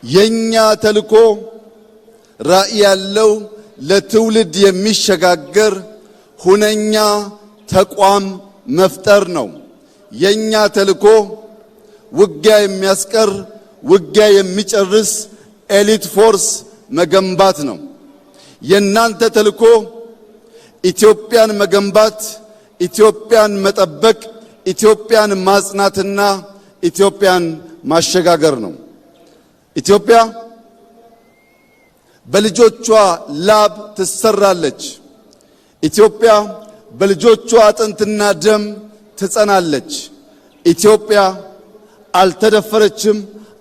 የኛ ተልኮ ራዕይ ያለው ለትውልድ የሚሸጋገር ሁነኛ ተቋም መፍጠር ነው። የኛ ተልኮ ውጊያ የሚያስቀር ውጊያ የሚጨርስ ኤሊት ፎርስ መገንባት ነው። የናንተ ተልኮ ኢትዮጵያን መገንባት፣ ኢትዮጵያን መጠበቅ፣ ኢትዮጵያን ማጽናትና ኢትዮጵያን ማሸጋገር ነው። ኢትዮጵያ በልጆቿ ላብ ትሰራለች። ኢትዮጵያ በልጆቿ አጥንትና ደም ትጸናለች። ኢትዮጵያ አልተደፈረችም፣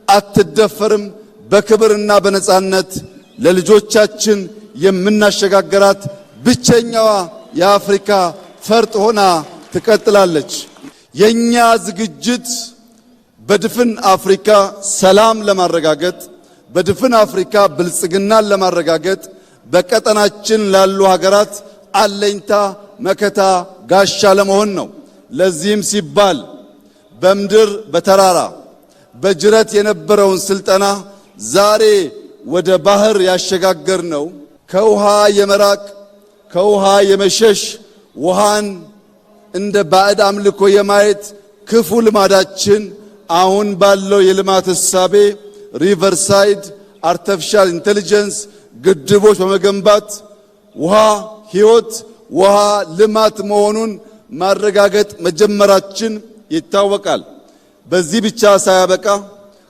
አትደፈርም። በክብርና በነጻነት ለልጆቻችን የምናሸጋገራት ብቸኛዋ የአፍሪካ ፈርጥ ሆና ትቀጥላለች። የኛ ዝግጅት በድፍን አፍሪካ ሰላም ለማረጋገጥ፣ በድፍን አፍሪካ ብልጽግናን ለማረጋገጥ፣ በቀጠናችን ላሉ ሀገራት አለኝታ መከታ ጋሻ ለመሆን ነው። ለዚህም ሲባል በምድር በተራራ በጅረት የነበረውን ስልጠና ዛሬ ወደ ባህር ያሸጋገር ነው። ከውሃ የመራቅ ከውሃ የመሸሽ ውሃን እንደ ባዕድ አምልኮ የማየት ክፉ ልማዳችን አሁን ባለው የልማት እሳቤ ሪቨርሳይድ አርቲፊሻል ኢንተለጀንስ ግድቦች በመገንባት ውሃ ሕይወት ውሃ ልማት መሆኑን ማረጋገጥ መጀመራችን ይታወቃል። በዚህ ብቻ ሳያበቃ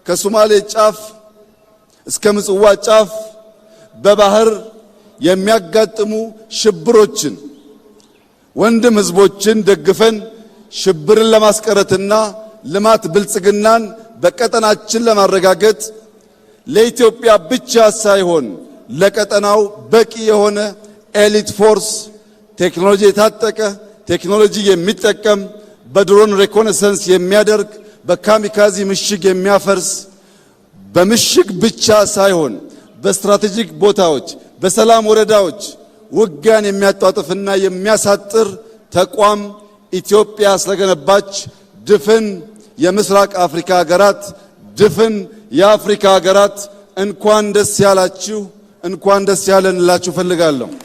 ከሶማሌ ጫፍ እስከ ምጽዋ ጫፍ በባህር የሚያጋጥሙ ሽብሮችን ወንድም ህዝቦችን ደግፈን ሽብርን ለማስቀረትና ልማት ብልጽግናን በቀጠናችን ለማረጋገጥ ለኢትዮጵያ ብቻ ሳይሆን ለቀጠናው በቂ የሆነ ኤሊት ፎርስ ቴክኖሎጂ የታጠቀ ቴክኖሎጂ የሚጠቀም በድሮን ሪኮነሰንስ የሚያደርግ በካሚካዚ ምሽግ የሚያፈርስ በምሽግ ብቻ ሳይሆን በስትራቴጂክ ቦታዎች በሰላም ወረዳዎች ውጊያን የሚያጧጥፍና የሚያሳጥር ተቋም ኢትዮጵያ ስለገነባች ድፍን የምስራቅ አፍሪካ ሀገራት ድፍን የአፍሪካ ሀገራት እንኳን ደስ ያላችሁ እንኳን ደስ ያለን እላችሁ ፈልጋለሁ።